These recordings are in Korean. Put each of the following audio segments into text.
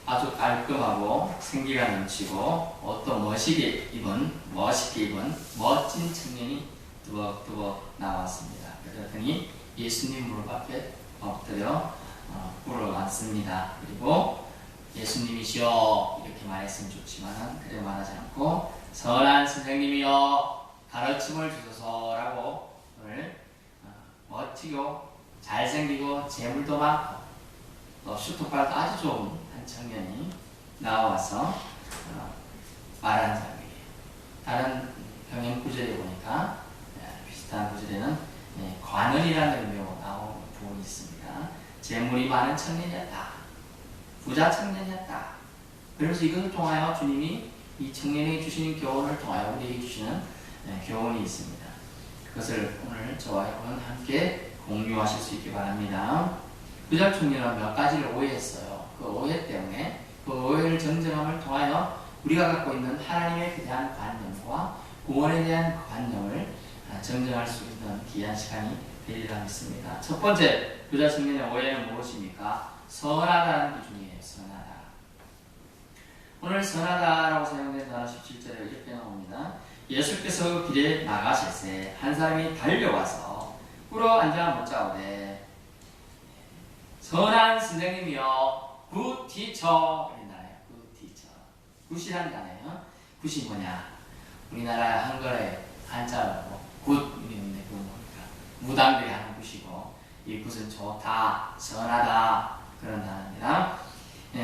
아주 깔끔하고 생기가 넘치고 옷도 멋있게 입은 멋진 청년이 두벅두벅 나왔습니다. 그러더니 예수님 무릎 앞에 엎드려 꿇어 앉습니다. 그리고 예수님이시여 이렇게 말했으면 좋지만 그래 말하지 않고 선한 선생님이여 가르침을 주소서라고 오늘 멋지고 잘생기고 재물도 많고 또 슈트빨도 아주 좋은 한 청년이 나와서 말하는 사람이에요. 다른 병행 구절에 보니까 비슷한 구절에는 관원이라는 의미로 나오는 부분이 있습니다. 재물이 많은 청년이었다. 부자 청년이었다. 그래서 이것을 통하여 주님이 이 청년에게 주시는 교훈을 통하여 우리에게 주시는 교훈이 있습니다. 그것을 오늘 저와 여러분 함께 공유하실 수 있기 바랍니다. 부자 청년은 몇 가지를 오해했어요. 그 오해 때문에 그 오해를 정정함을 통하여 우리가 갖고 있는 하나님에 대한 관념과 구원에 대한 관념을 정정할 수 있는 귀한 시간이 되리라 믿습니다. 첫 번째 부자 청년의 오해는 무엇입니까? 선하다는 기준이에요. 선하다. 오늘 선하다라고 사용된 단어 17절에 이렇게 나옵니다. 예수께서 길에 나가실새 한 사람이 달려와서 꿇어 앉아 묻자오되 선한 선생님이여 굿 티처 이랬나요? 굿 티처. 굿이란 단어예요. 굿이 뭐냐? 우리나라 한글에 한자로 굿 이랬는데 그건 뭡니까? 무당들이 하는 굿이고 이 굿은 좋다, 선하다 그런 단어입니다.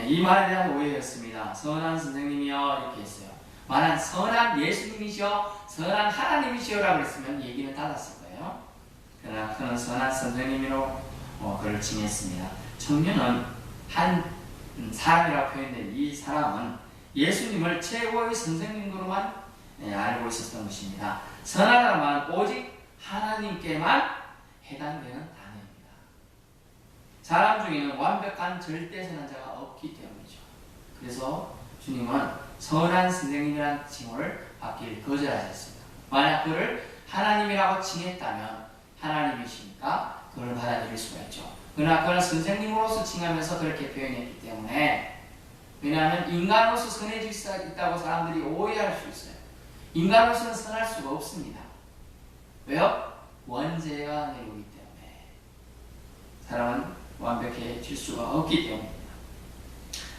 이 말에 대한 오해였습니다. 선한 선생님이여 이렇게 했어요. 만약 선한 예수님이시여 선한 하나님이시여라고 했으면 얘기는 닫았을 거예요. 그러나 그는 선한 선생님으로 그를 칭했습니다. 청년은 한 사람이라고 표현된 이 사람은 예수님을 최고의 선생님으로만 알고 있었던 것입니다. 선하다만 오직 하나님께만 해당되는 단어입니다. 사람 중에는 완벽한 절대 선한자가 없기 때문이죠. 그래서 주님은 선한 선생님이라는 칭호를 받기를 거절하셨습니다. 만약 그를 하나님이라고 칭했다면 하나님이시니까 그걸 받아들일 수가 있죠. 그러나 그는 선생님으로서 칭하면서 그렇게 표현했기 때문에 왜냐하면 인간으로서 선해질 수 있다고 사람들이 오해할 수 있어요. 인간으로서는 선할 수가 없습니다. 왜요? 원죄가 내려오기 때문에 사람은 완벽해질 수가 없기 때문입니다.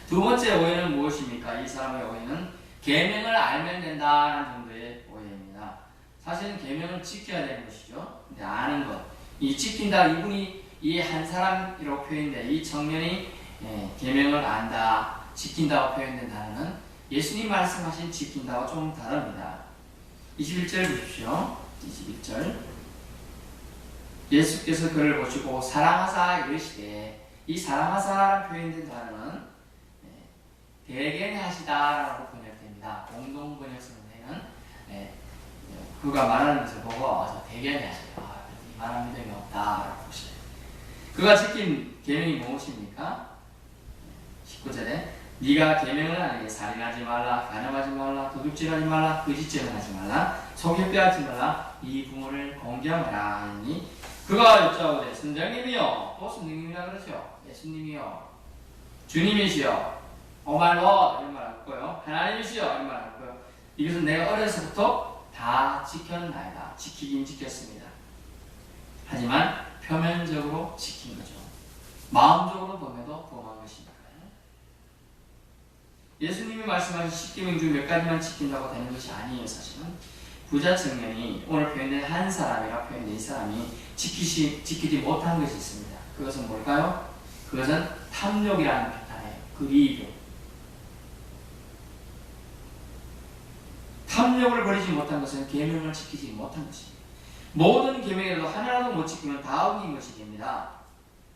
두 번째 오해는 무엇입니까? 이 사람의 오해는 계명을 알면 된다는 정도의 오해입니다. 사실은 계명을 지켜야 되는 것이죠. 근데 아는 것, 이 지킨다 이분이 이 한 사람이라고 표현돼 이 청년이 계명을 안다, 지킨다고 표현된 단어는 예수님 말씀하신 지킨다와 좀 다릅니다. 21절 보십시오. 21절 예수께서 그를 보시고 사랑하사 이르시되 이 사랑하사라는 표현된 단어는 대견하시다라고 번역됩니다. 공동 번역서에는 그가 말하는 것을 보고 대견하시다. 이만한 믿음이 없다라고 보시네요. 그가 지킨 계명이 무엇입니까? 19절에 네가 계명을 하는데 살인하지 말라, 간음하지 말라, 도둑질하지 말라, 거짓죄를 하지 말라, 속여빼앗지 말라, 이 부모를 공경하라 하니 그가 여짜오되 선생님이여, 또 선생님이라 그러죠. 예수님이여, 주님이시여, 오말로 이런 말 할거요, 하나님이시여 이런 말 할거요. 이것은 내가 어려서부터 다 지켰나이다. 지키긴 지켰습니다. 하지만 표면적으로 지킨 거죠. 마음적으로 범해도 범한 것입니다. 예수님이 말씀하신 십계명 중 몇 가지만 지킨다고 되는 것이 아니에요. 사실은 부자 청년이 오늘 표현된 한 사람이라 표현된 이 사람이 지키지 못한 것이 있습니다. 그것은 뭘까요? 그것은 탐욕이라는 단어예요. 그리드. 탐욕을 버리지 못한 것은 계명을 지키지 못한 것입니다. 모든 계명에도 하나라도 못 지키면 다 어긴 것이 됩니다.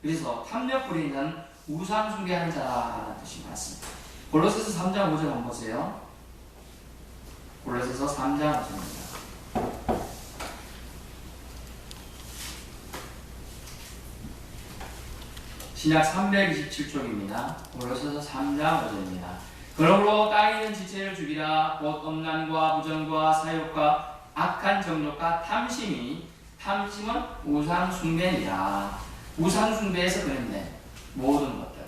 그래서 탐욕 부리는 자는 우상 숭배하는 자라는 뜻이 맞습니다. 골로새서 3장 5절 한번 보세요. 골로새서 3장 5절입니다. 신약 327쪽입니다. 골로새서 3장 5절입니다. 그러므로 땅에 있는 지체를 죽이라. 곧 음란과 부정과 사욕과 악한 정욕과 탐심은 우상 숭배니라. 우상 숭배에서 그랬네. 모든 것들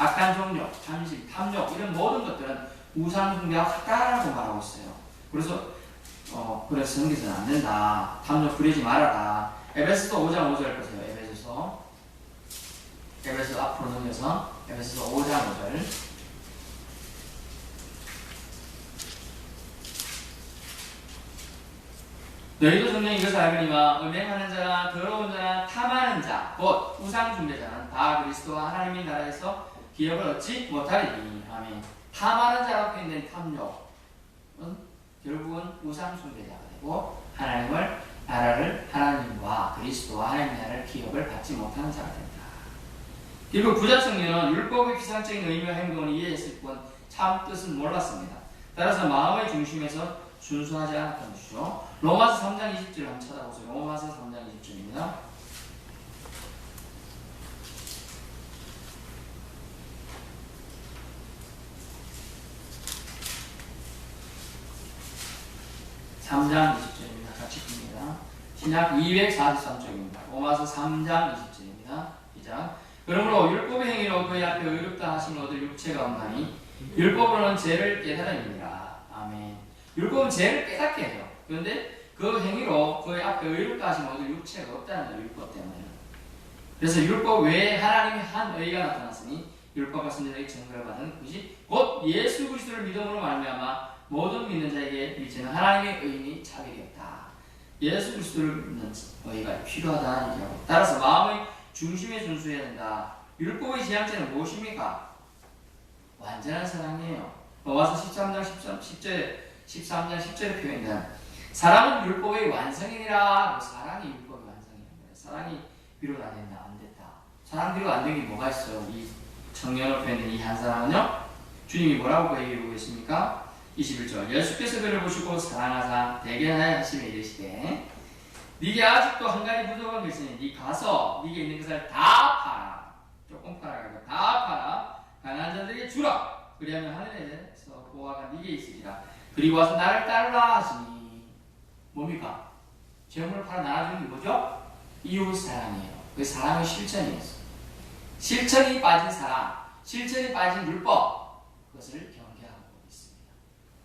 악한 종족, 잠시, 탐욕 이런 모든 것들은 우상 숭배와 같다라고 말하고 있어요. 그래서 그래서 성기서는 안 된다. 탐욕 부리지 말아라. 에베소서 5장 5절 보세요. 에베소 앞으로 넘겨서 에베소서 5장 5절. 너희도 정녕 이것을 알거니와 음행하는 자나 더러운 자나 탐하는 자 곧 우상 숭배자는 다 그리스도와 하나님의 나라에서 기업을 얻지 못하리니. 아멘. 탐하는 자라고 있는 탐욕은 결국은 우상 숭배자가 되고 나라를 하나님과 그리스도와 하나님의 나라를 기업을 받지 못하는 자가 된다. 결국 부자 청년은 율법의 피상적인 의미와 행동을 이해했을 뿐 참 뜻은 몰랐습니다. 따라서 마음의 중심에서 순수하지 않았던 것이죠. 로마서 3장 20절 한번 찾아보세요. 로마서 3장 20절입니다. 같이 봅니다. 신약 243쪽입니다. 로마서 3장 20절입니다. 시작. 그러므로 율법의 행위로 그의 앞에 의롭다 하심을 얻을 육체가 없나니 율법으로는 죄를 깨달음이니라. 아멘. 율법은 죄를 깨닫게 해요. 그런데 그 행위로 그의 앞에 의롭다 하심을 얻을 육체가 없다는 거예요. 율법 때문에. 그래서 율법 외에 하나님의 한 의가 나타났으니 율법과 선지자에게 증거를 받은 것이 곧 예수 그리스도를 믿음으로 말미암아 모든 믿는 자에게 미치는 하나님의 의인이 자비되었다. 예수 그리스도를 믿는 의가 필요하다는 얘기하고, 따라서 마음의 중심에 순수해야 된다. 율법의 지향점은 무엇입니까? 완전한 사랑이에요. 로마서 13장 10절에 표현된 사랑은 율법의 완성이니라. 사랑이 율법의 완성이라는 거예요. 사랑이 비록 안 된다, 안 됐다. 사랑 비록 안 된 게 뭐가 있어요? 이 청년으로 표현된 이 한 사람은요, 주님이 뭐라고 얘기하고 있습니까? 21절. 예수께서 그를 보시고 사랑하사 대견하여 하시며 이르시되 네게 아직도 한 가지 부족한 게 있으니 네 가서 네게 있는 것을 다 팔아. 조금 팔아가지고 다 팔아. 가난한 자들에게 주라. 그리하면 하늘에서 보화가 네게 있으리라. 그리고 와서 나를 따르라 하시니 뭡니까? 재물을 팔아 나눠주는 게 뭐죠? 이웃 사랑이에요. 그 사랑의 실천이었어요. 실천이 빠진 사랑, 실천이 빠진 율법, 그것을 경계하고 있습니다.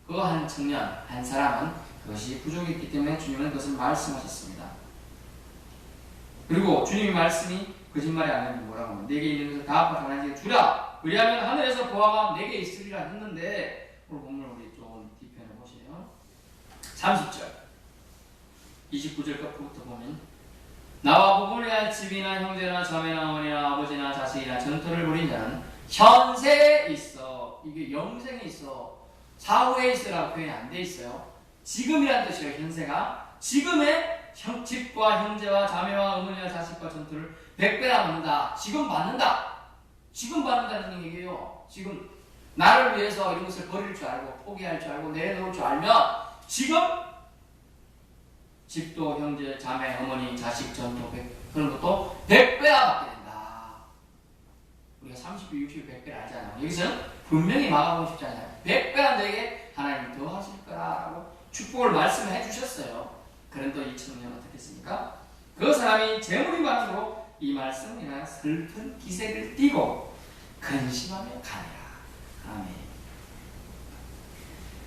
그 한 청년, 한 사람은 그것이 부족했기 때문에 주님은 그것을 말씀하셨습니다. 그리고 주님의 말씀이 거짓말이 아니면 뭐라고 하면 내게 있는 것을 다 하나님께 주라. 그리하면 하늘에서 보화가 내게 있으리라 했는데, 오늘 본문을 우리 좀 뒤편에 보세요. 30절 29절 끝부터 보면 나와 부모나 집이나 형제나 자매나 어머니나 아버지나 자식이나 전토를 벌인 자는 현세에 있어. 이게 영생에 있어. 사후에 있으라고 표현이 안 돼 있어요. 지금이란 뜻이에요. 현세가 지금의 집과 형제와 자매와 어머니와 자식과 전투를 100배나 받는다. 지금 받는다. 지금 받는다는 얘기예요. 지금 나를 위해서 이런 것을 버릴 줄 알고 포기할 줄 알고 내려놓을 줄 알면 지금 집도 형제 자매 어머니 자식 전투 100 그런 것도 100배나 받게 된다. 우리가 30배 60배 100배를 알잖아요. 여기서는 분명히 막아보고 싶잖아요. 100배나 내게 하나님 더 하실 거라고 축복을 말씀해 주셨어요. 그런데 이 청년은 어떻게 했습니까? 그 사람이 재물이 많으로 이 말씀이나 슬픈 기색을 띠고 근심하며 가니라. 아멘.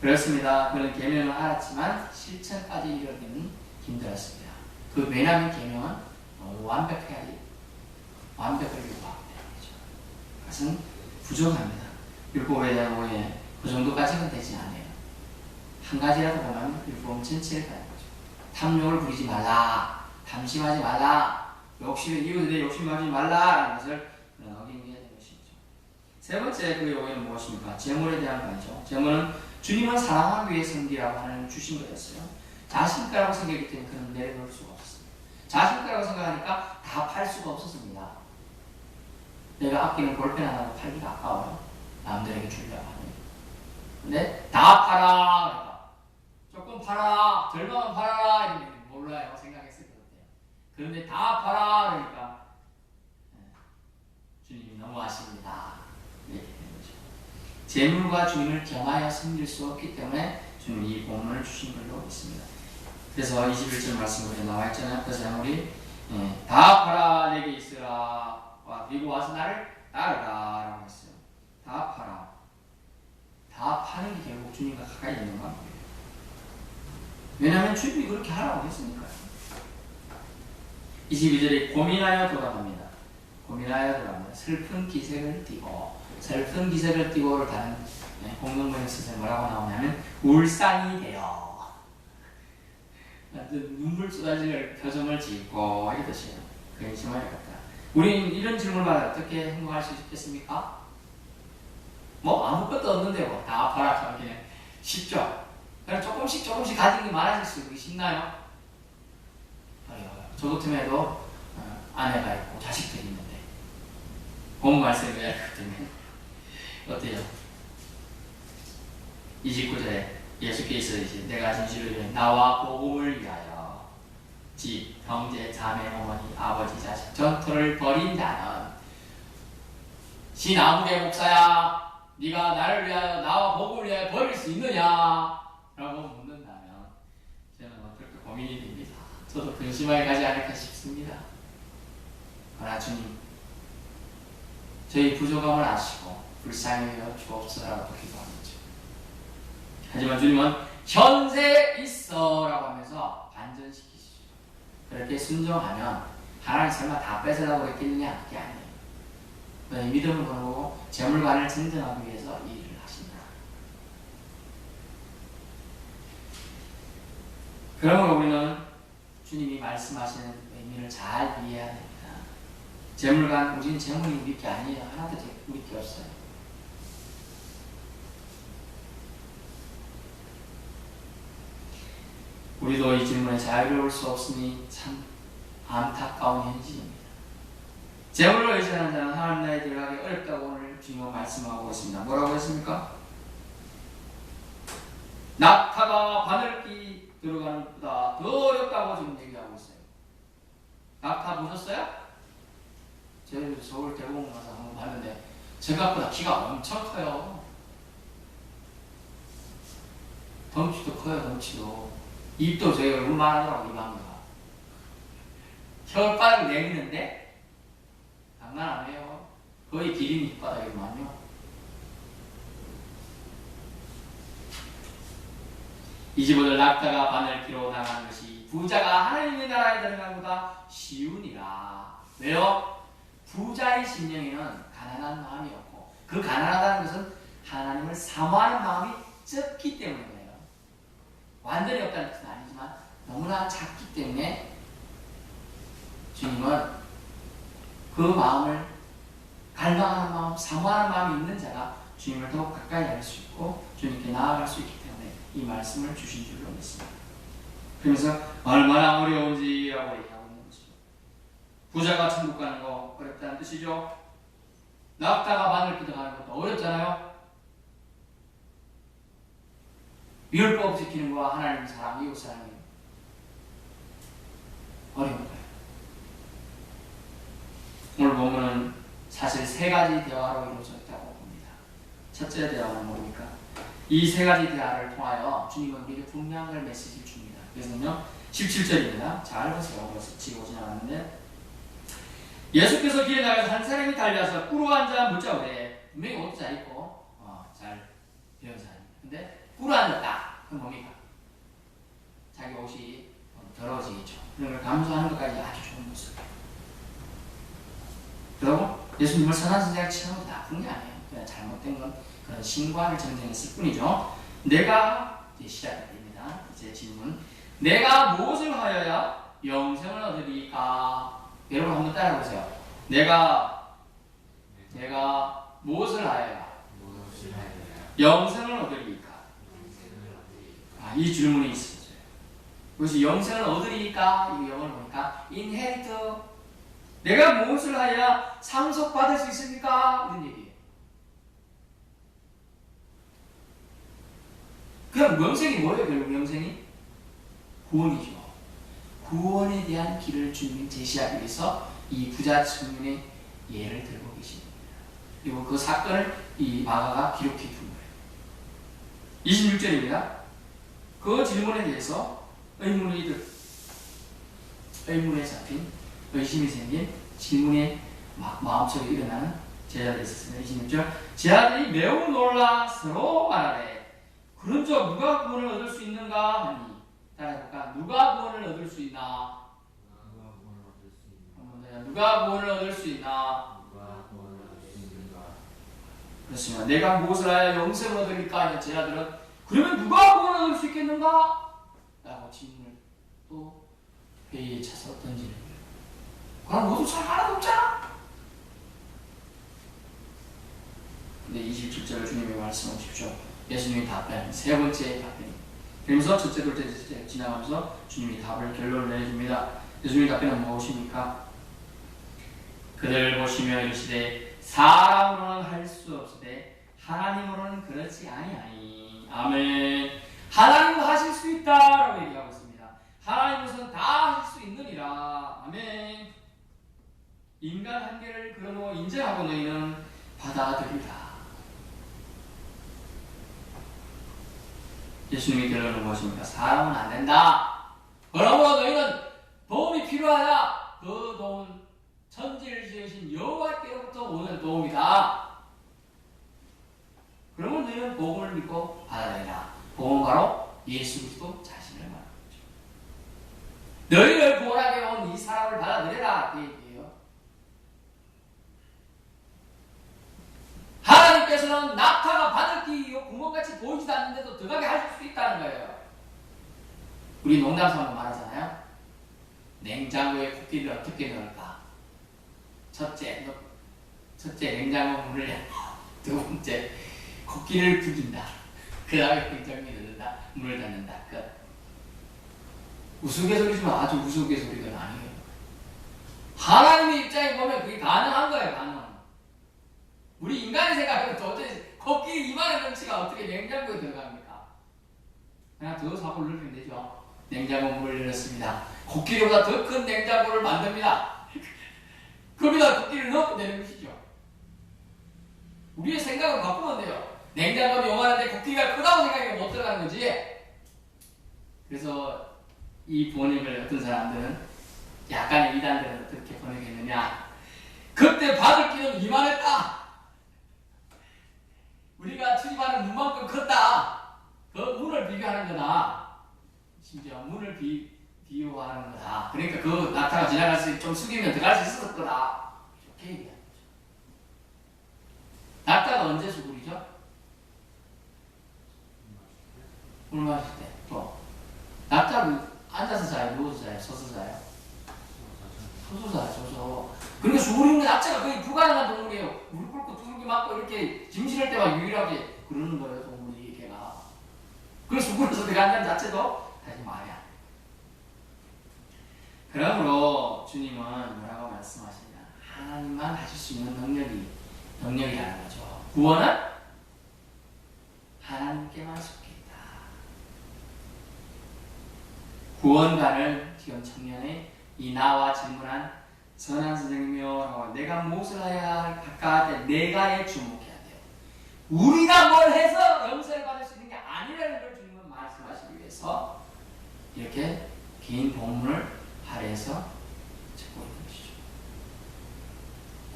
그렇습니다. 그는 계명을 알았지만 실천까지 이르기는 힘들었습니다. 그 왜냐하면 계명은 완벽해야지 완벽을 요구합니다. 그것은 부족합니다. 율법에 대한 오해 그 정도까지는 되지 않아요. 한 가지라도 보면 율법은 전체를 가는 거죠. 탐욕을 부리지 말라, 담심하지 말라, 이웃에 욕심하지 말라라는 것을 어기게 되는 것이죠. 세 번째 그의 오해는 무엇입니까? 재물에 대한 거죠. 재물은 주님을 사랑하기 위해 섬기라고 하나님 주신 거였어요. 자신가라고 생각했기 때문에 그는 내려놓을 수가 없었습니다. 자신가라고 생각하니까 다 팔 수가 없었습니다. 내가 아끼는 볼펜 하나도 팔기가 아까워요. 남들에게 주려고 하는. 근데 다 팔아. 그러니까 조금 팔아. 절반만 팔아라. 이런 게 몰라요. 생각했을 것 같아요. 그런데 다 팔아. 그러니까 주님이 너무 아십니다. 이렇게 되는 거죠. 재물과 주님을 겸하여 섬길 수 없기 때문에 주님이 이 본문을 주신 걸로 있습니다. 그래서 21절 말씀으로 나와 있잖아요. 그 사람이 다 팔아 내게 있으라. 그리고 와서 나를 따르라 라고 했어요. 다 팔아. 다 파는 게 결국 주님과 가까이 있는 거예요. 왜냐하면 주님이 그렇게 하라고 했으니까요. 22절에 고민하여 돌아갑니다. 고민하여 돌아갑니다. 슬픈 기색을 띠고, 슬픈 기색을 띠고를 다른 공동문에 쓰서 뭐라고 나오냐면 울상이 되어 눈물 쏟아질 표정을 짓고 이 뜻이에요. 근심할 것 같다. 우리는 이런 질문을 받아 어떻게 행동할 수 있겠습니까? 뭐 아무것도 없는데 뭐 다 팔아서 그냥 쉽죠. 그냥 조금씩 가진 게 많아질 수 있나요? 어려워요. 저 같으면도 아내가 있고 자식들이 있는데 본 말씀을 해야 하기 때문에 어때요? 29절에 예수께서 이제 내가 진실을 위해 나와 복음을 위하여 집, 형제, 자매, 어머니, 아버지, 자식 전토를 벌인 자는 신 아무개 목사야 네가 나를 위하여 나와 복음을 위하여 버릴 수 있느냐? 라고 묻는다면 저는 어떨까 고민이 됩니다. 저도 근심하게 가지 않을까 싶습니다. 그러나 주님 저희 부족함을 아시고 불쌍히 여겨 주옵소서라고 기도합니다. 하지만 주님은 현세 있어 라고 하면서 반전시키시죠. 그렇게 순종하면 하나님 설마 다 뺏으라고 했겠느냐? 그게 아니에요. 너희 믿음을 거두고 재물관을 증정하기 위해서 이 일을 하신다. 그러므로 우리는 주님이 말씀하시는 의미를 잘 이해해야 됩니다. 재물관, 우리는 재물이 우리 게 아니에요. 하나도 우리 게 없어요. 우리도 이 질문에 자유로울 수 없으니 참 안타까운 현실입니다. 재물을 의지하는 자는 하나님 나라에 들어가기 어렵다고 오늘 주님은 말씀하고 있습니다. 뭐라고 했습니까? 낙타가 바늘기 들어가는 것보다 더 어렵다고 지금 얘기하고 있어요. 낙타 보셨어요? 저희 서울 대공원 가서 한번 봤는데 생각보다 키가 엄청 커요. 덩치도 커요. 덩치도. 입도 저희 얼마나 하더라고. 입안가 혀바닥을 내미는데 장난 아니에요. 거의 기린 혓바닥이만요. 이 집을 낙타가 바늘기로 나가는 것이 부자가 하나님의 나라에 들어가는 것보다 쉬우니라. 왜요? 부자의 심령에는 가난한 마음이었고 그 가난하다는 것은 하나님을 사모하는 마음이 적기 때문에 그래요. 완전히 없다는 뜻은 아니지만 너무나 작기 때문에 주님은 그 마음을 갈망하는 마음, 사모하는 마음이 있는 자가 주님을 더욱 가까이 할 수 있고 주님께 나아갈 수 있기 때문에 이 말씀을 주신 줄로 믿습니다. 그러면서 얼마나 어려운지라고 얘기하고 있는 것이죠. 부자가 천국 가는 거 어렵다는 뜻이죠. 낙타가 바늘 뜯어가는 것도 어렵잖아요. 율법 지키는 거와 하나님 사랑, 이웃 사랑이 어려운 거예요. 오늘 보면은 사실 세 가지 대화로 이루어져 있다고 봅니다. 첫째 대화는 뭡니까? 이 세 가지 대화를 통하여 주님은 우리에게 분명한 메시지를 줍니다. 그래서요 17절입니다. 잘 보세요. 그래서 지고 지나갔는데 예수께서 길에 나가서 한 사람이 달려서 꿇어 앉아 묻자오되 분명히 옷도 잘 입고 잘 배운 사람입니다. 근데 꿇어 앉았다. 그럼 뭡니까? 자기 옷이 더러워지겠죠. 그런 걸 감수하는 것까지 아주 좋은 모습. 그리고 예수님을 선한 선생을 치는 것도 나쁜 게 아니에요. 그냥 잘못된 건 그런 신관을 정정했을 뿐이죠. 내가 이제 시작됩니다. 이제 질문. 내가 무엇을 하여야 영생을 얻으리까? 여러분 한번 따라해보세요. 내가 무엇을 하여야 영생을 얻으리까? 이 질문이 있었어요. 그것이 영생을 얻으리까? 이 영어를 보니까 inherit. 내가 무엇을 하여야 상속받을 수 있습니까? 이런 얘기예요. 그럼 영생이 뭐예요? 결국 영생이? 구원이죠. 구원에 대한 길을 주님 제시하기 위해서 이 부자 청년의 예를 들고 계십니다. 그리고 그 사건을 이 마가가 기록해 둔 거예요. 26절입니다. 그 질문에 대해서 의문에 잡힌 의심이 생긴 질문에 마음속에 일어나는 제자들이 있었습니다. 26절 제자들이 매우 놀라 서로 말하되 그런즉 누가 구원을 얻을 수 있는가 하니 따라해볼까? 누가 구원을 얻을 수 있나? 누가 구원을 얻을 수 있나? 그렇습니다. 내가 무엇을 하여 영생을 얻으리까 하는 제자들은 그러면 누가 구원을 얻을 수 있겠는가? 라고 질문을 또 회의에 차서 던지는 거예요. 그럼 모두 잘 하나도 없잖아. 근데 27절 주님의 말씀하십시오. 예수님이 답변 세 번째 답변. 그러면서 첫째, 둘째, 셋째 지나가면서 주님이 답을 결론을 내줍니다. 예수님의 답변은 무엇입니까? 그들 보시며 이르시되 사람으로는 할 수 없으되 하나님으로는 그렇지 아니하니. 아멘. 하나님도 하실 수 있다라고 얘기하고 있습니다. 하나님으로서는 다 하실 수 있느니라. 아멘. 인간 한계를 그러므로 인정하고 너희는 받아들이라. 예수님의 결론은 무엇입니까? 사람은 안 된다. 그러므로 너희는 도움이 필요하다. 그 도움은 천지를 지으신 여호와께로부터 오는 도움이다. 그러면 너희는 복음을 믿고 받아들이라. 복음은 바로 예수 그리스도 자신을 말하는 거죠. 너희를 구원하게 온 이 사람을 받아들여라. 그 얘기예요. 하나님께서는 낙타가 바늘귀 구멍같이 보이지도 않는데도 들어가게 하실 수 있다는 거예요. 우리 농담삼아 말하잖아요. 냉장고에 코끼리를 어떻게 넣을까? 첫째, 냉장고 문을 열고, 두 번째, 코끼리를 죽인다. 그 다음에 냉장고에 넣는다. 문을 닫는다. 끝. 우스갯소리지만 아주 우스갯소리가 아니에요. 하나님의 입장에 보면 그게 가능한 거예요. 가능. 우리 인간의 생각은 도저히 코끼리 이만한 덩치가 어떻게 냉장고에 들어갑니까? 그냥 더 사고를 넣으면 되죠. 냉장고 문을 열었습니다. 코끼리보다 더 큰 냉장고를 만듭니다. 거기다 코끼리를 넣고 되는 것이죠. 우리의 생각을 바꾸면 돼요. 냉장고는 요만한데 코끼리가 크다고 생각하면 못 들어가는 거지. 그래서 이 번역을 어떤 사람들은 약간의 이단들은 어떻게 번역했느냐. 그때 받을 끼는 이만했다. 우리가 출입하는 문만큼 컸다. 그 문을 비교하는 거다. 심지어 문을 비유하는 거다. 그러니까 그 낙타가 지나갈 수 좀 숙이면 들어갈 수 있었을 거다. 이렇게 얘기하는 거죠. 낙타가 언제 수굴이죠? 물 마실 때. 또 낙타는 앉아서 자요? 누워서 자요? 서서 자요? 서서 자요. 서서. 그러니까 수굴이는 낙타가 거의 불가능한 동물이에요. 물 끓고 두들기 맞고 이렇게 짐실할 때만 유일하게 그러는 거예요. 동물이 걔가. 그 수굴에서 들어간다는 자체도 다시 말이야. 그러므로 주님은 뭐라고 말씀하시냐. 하나님만 하실 수 있는 능력이라는 거죠. 구원은 하나님께만 속했다. 구원관을 지금 청년의 이 나와 질문한 선한 선생님이요. 내가 무엇을 해야 할까 할 때 내가에 주목해야 돼요. 우리가 뭘 해서 영생을 받을 수 있는 게 아니라는 걸 주님은 말씀하시기 위해서 이렇게 긴 본문을 할애해서 찾고 있는 것이죠.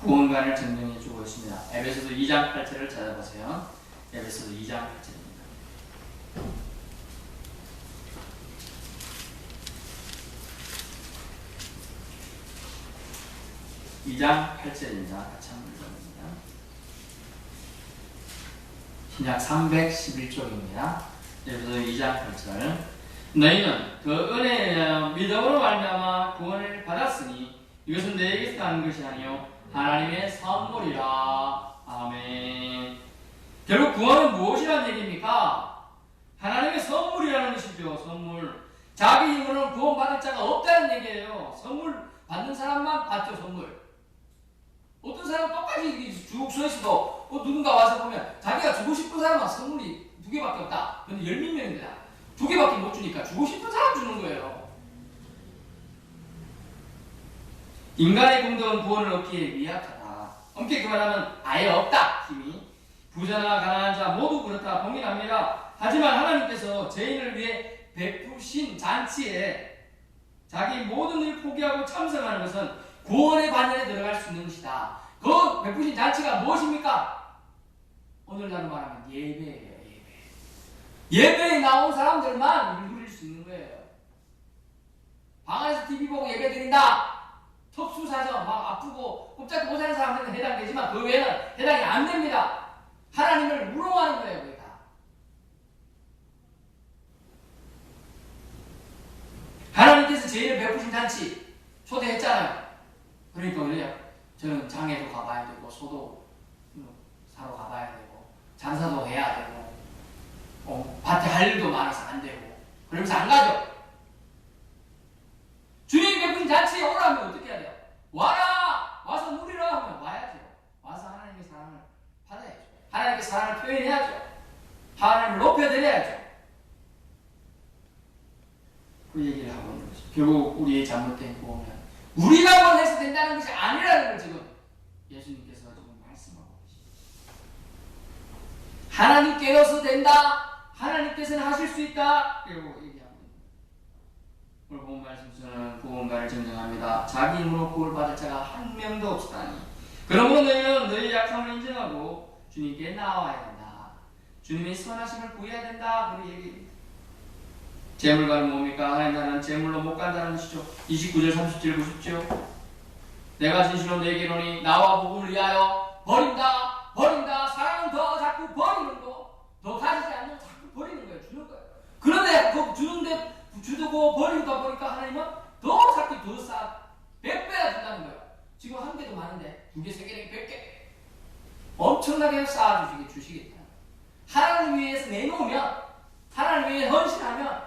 구원관을 증명해 주고 있습니다. 에베소서 2장 8절을 찾아보세요. 에베소서 2장 8절입니다. 2장 8절입니다. 같이 한번 읽어봅니다. 신약 311쪽입니다. 에베소서 2장 8절. 너희는 그 은혜의 믿음으로 말미암아 구원을 받았으니 이것은 너희에게서 나는 것이 아니요 하나님의 선물이라. 아멘. 결국 구원은 무엇이라는 얘기입니까? 하나님의 선물이라는 것이죠. 선물. 자기 힘으로는 구원받을 자가 없다는 얘기예요. 선물 받는 사람만 받죠. 선물. 어떤 사람은 똑같이 쭉 서 있어도 누군가 와서 보면 자기가 주고 싶은 사람만 선물이 2개밖에 없다. 근데 10명입니다. 2개밖에 못 주니까 주고 싶은 사람 주는 거예요. 인간의 공덕은 구원을 얻기에 미약하다. 엄격히 말하면 아예 없다. 힘이. 부자나 가난한 자 모두 그렇다. 동일합니다. 하지만 하나님께서 죄인을 위해 베푸신 잔치에 자기 모든 일을 포기하고 참석하는 것은 구원의 반열에 들어갈 수 있는 것이다. 그 베푸신 잔치가 무엇입니까? 오늘날로 말하면 예배예요. 예배에 나온 사람들만 누릴 수 있는 거예요. 방 안에서 TV 보고 예배 드린다. 특수사정 막 아프고 꼼짝도 못하는 사람들은 해당되지만 그 외에는 해당이 안 됩니다. 하나님을 우롱하는 거예요. 그게 다. 하나님께서 죄인을 베푸신 잔치 초대했잖아요. 그러니까 그래요. 저는 장에도 가봐야 되고 소도 사러 가봐야 되고 장사도 해야 되고 밭에 할 일도 많아서 안 되고 그러면서 안 가죠. 주님 베푸신 잔치에 오라면 어떻게 해야 돼요? 와라! 와서 누리라 하면 와야죠. 와서 하나님의 사랑을 받아야죠. 하나님의 사랑을 표현해야죠. 하나님을 높여드려야죠. 그 얘기를 하고 있는 거죠. 결국 우리의 잘못된 구원은 우리가 원해서 된다는 것이 아니라는 걸 지금 예수님께서 지금 말씀하고 계십니다. 하나님께로서 된다. 하나님께서는 하실 수 있다. 이라고 얘기하고 있는 거예요. 오늘 본 말씀에서는 구원가를 증명합니다. 자기 힘으로 구원을 받을 자가 한 명도 없다니. 그러므로 너희는 너희 약함을 인정하고 주님께 나와야 된다. 주님의 선하심을 구해야 된다. 그렇게 얘기합니다. 재물가는 뭡니까? 하나님 나라는 재물로 못 간다는 것이죠. 29절 30절 보십시오. 내가 진실로 너에게 이르노니 나와 복음을 위하여 버린다. 사랑은 더 자꾸 버리는 거, 더 가지지 않는 자꾸 버리는 거예요. 주는 거예요. 그런데 그 주는데 주고 버리다 보니까 하나님은 더 자꾸 더 쌓아 100배나 준다는 거예요. 지금 한 개도 많은데 2개, 3개, 100개 엄청나게 쌓아 주시겠다. 하나님 위해서 내놓으면, 하나님 위해 헌신하면,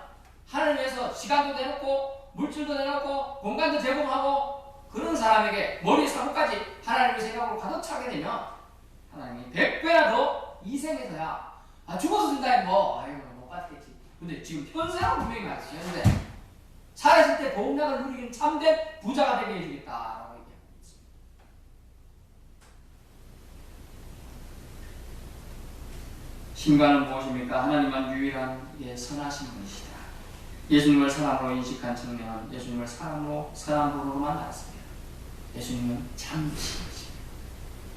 하나님 위해서 시간도 내놓고 물질도 내놓고 공간도 제공하고 그런 사람에게 머리 사고까지 하나님의 생각으로 가득 차게 되면 하나님이 100배나 더 희생해서야 죽어서 준다니 뭐 아유 못 받겠지. 근데 지금 현세라고 분명히 말씀하시는데 살아있을 때 복락을 누리는 참된 부자가 되게 해주겠다라고 얘기하고 있습니다. 신과는 무엇입니까? 하나님만 유일한 선하신 분이시다. 예수님을 사람으로 인식한 청년은 예수님을 사람으로만 알았습니다. 예수님은 참이십니다.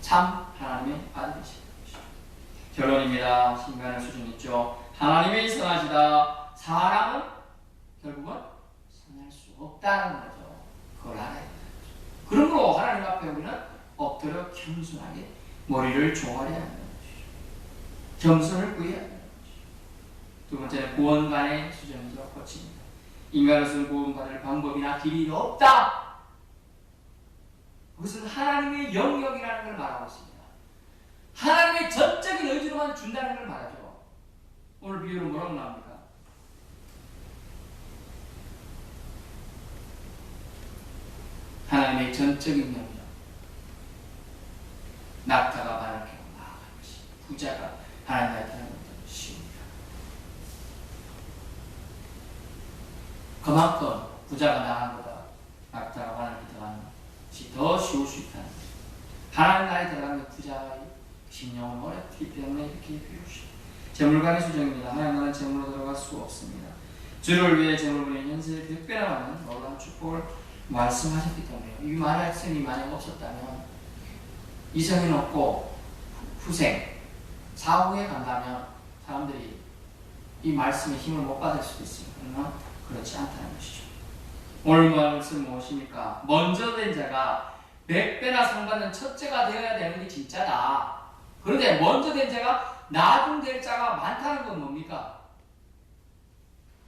참 하나님의 아들이십니다. 결론입니다. 신간의 수준 있죠. 하나님의 선하시다. 사람은 결국은 선할 수 없다는 거죠. 그걸 알아야 돼요. 그러므로 하나님 앞에 우리는 엎드려 겸손하게 머리를 조아려야 하는 것이죠. 겸손을 구해야 하는 것이죠. 두 번째는 구원간의 수준이죠. 고칩니다. 인간으로서는 구원받을 방법이나 길이 없다. 그것은 하나님의 영역이라는 걸 말하고 있습니다. 하나님의 전적인 의지로만 준다는 걸 말하죠. 오늘 비유로 뭐라고 나옵니까? 하나님의 전적인 영역. 낙타가 바람을 피고 나아가는 것이 부자가 하나님 나라에 타는 것은 쉬웁니다. 그만큼 부자가 나간 것보다 낙타가 바람을 들어가는 것이 더 쉬울 수 있다는 거죠. 하나님 나라에 들어가는 부자의 심령은 어렵기 때문에 이렇게 비우시죠. 재물간의 수정입니다. 하나님 나라는 재물로 들어갈 수 없습니다. 주를 위해 재물 부리는 현세의 100배나 많은 놀라운 축복을 말씀하셨기 때문에 이 말씀이 만약 없었다면 이성이 없고 후생, 사후에 간다면 사람들이 이 말씀의 힘을 못 받을 수도 있습니다. 그러나 그렇지 않다는 것이죠. 오늘 말씀 무엇입니까? 먼저 된 자가 100배나 상받는 첫째가 되어야 되는 게 진짜다. 그런데 먼저 된 자가 나중될 자가 많다는 건 뭡니까?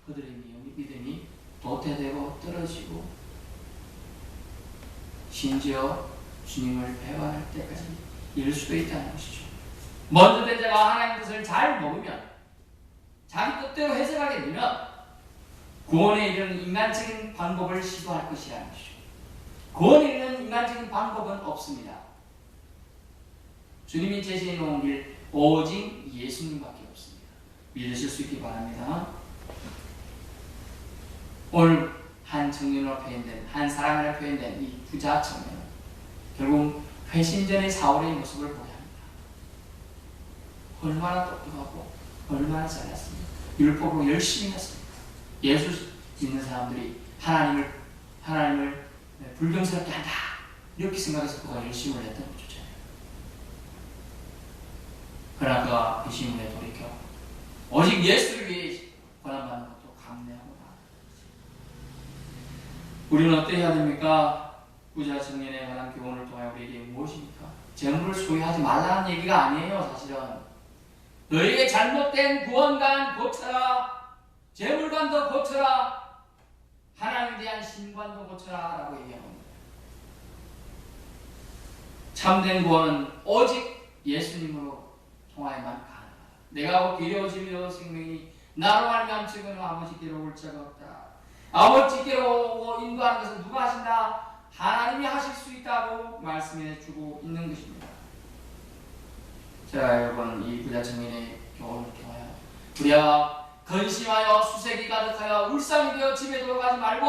그들의 믿음이 도태되고 떨어지고 심지어 주님을 배반할 때까지 이를 수도 있다는 것이죠. 먼저 된 자가 하나님의 뜻을 잘 먹으면 자기 뜻대로 해석하게 되면 구원에 이르는 인간적인 방법을 시도할 것이라는 것이죠. 구원에 이르는 인간적인 방법은 없습니다. 주님이 제시해 놓은 길 오직 예수님밖에 없습니다. 믿으실 수 있기 바랍니다. 오늘 한 청년으로 표현된, 한 사랑으로 표현된 이 부자 청년은 결국 회심전의 사울의 모습을 보게 합니다. 얼마나 똑똑하고 얼마나 잘났습니까? 율법으로 열심히 했습니다. 예수 믿는 사람들이 하나님을 불경스럽게 한다 이렇게 생각해서 그가 열심을 했던 거죠. 그러나 그가 배신에 돌이켜 오직 예수를 위해 고난받는 것도 감내하고 나아가는 거지. 우리는 어떻게 해야 됩니까? 부자 청년에 관한 교훈을 통하여 우리에게 무엇입니까? 재물을 소유하지 말라는 얘기가 아니에요. 사실은 너에게 잘못된 구원관 고쳐라, 재물관도 고쳐라, 하나님에 대한 신관도 고쳐라 라고 얘기합니다. 참된 구원은 오직 예수님으로 통하여만 가능하다. 내가 기려지며 생명이 나로 말미암아 아버지께로 올 자가 없다. 아버지께로 오고 인도하는 것은 누가 하신다? 하나님이 하실 수 있다고 말씀해 주고 있는 것입니다. 자, 여러분, 이 부자 청년의 교훈을 통하여 우리가 근심하여 수색이 가득하여 울상이 되어 집에 돌아가지 말고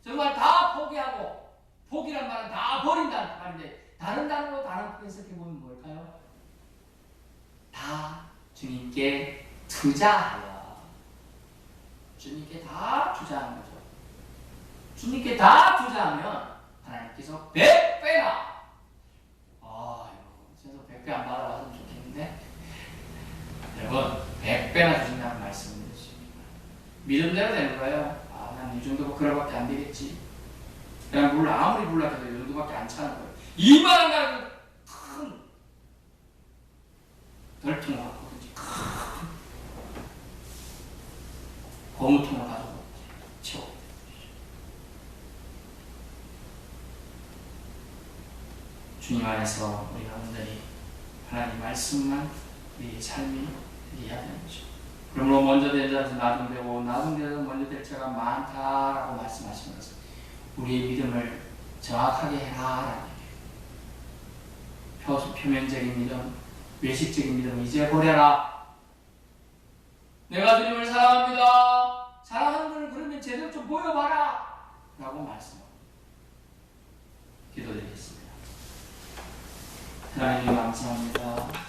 정말 다 포기하고, 포기란 말은 다 버린다는 말인데 다른 단어로 다른 해석해보면 뭘까요? 다 주님께 투자하여, 주님께 다 투자하는 거죠. 주님께 다 투자하면 하나님께서 100배나, 그래서 100배 안 받아봤으면 좋겠는데, 여러분 100배나 주신다는 말씀을 드립니다. 믿음대로 되는 거예요. 난 이 정도면 그럴밖에 안 되겠지. 그냥 물 아무리 불락해도 이 정도밖에 안 차는 거예요. 이만한 가지고 큰 덜통을 갖고든지 큰 고무통을 가지고 채워. 주님 안에서 우리가 온전히 하나님 말씀만 우리의 삶이 되어야 되는 거죠. 그러므로 먼저 된 자는 나중되고 나중되는 먼저 될 자가 많다라고 말씀하시면서 우리의 믿음을 정확하게 해라라는 얘기예요. 표면적인 믿음, 외식적인 믿음 이제 버려라. 내가 주님을 사랑합니다. 사랑하는 분을 그러면 제대로 좀 보여봐라 라고 말씀합니다. 기도드리겠습니다. 하나님 감사합니다.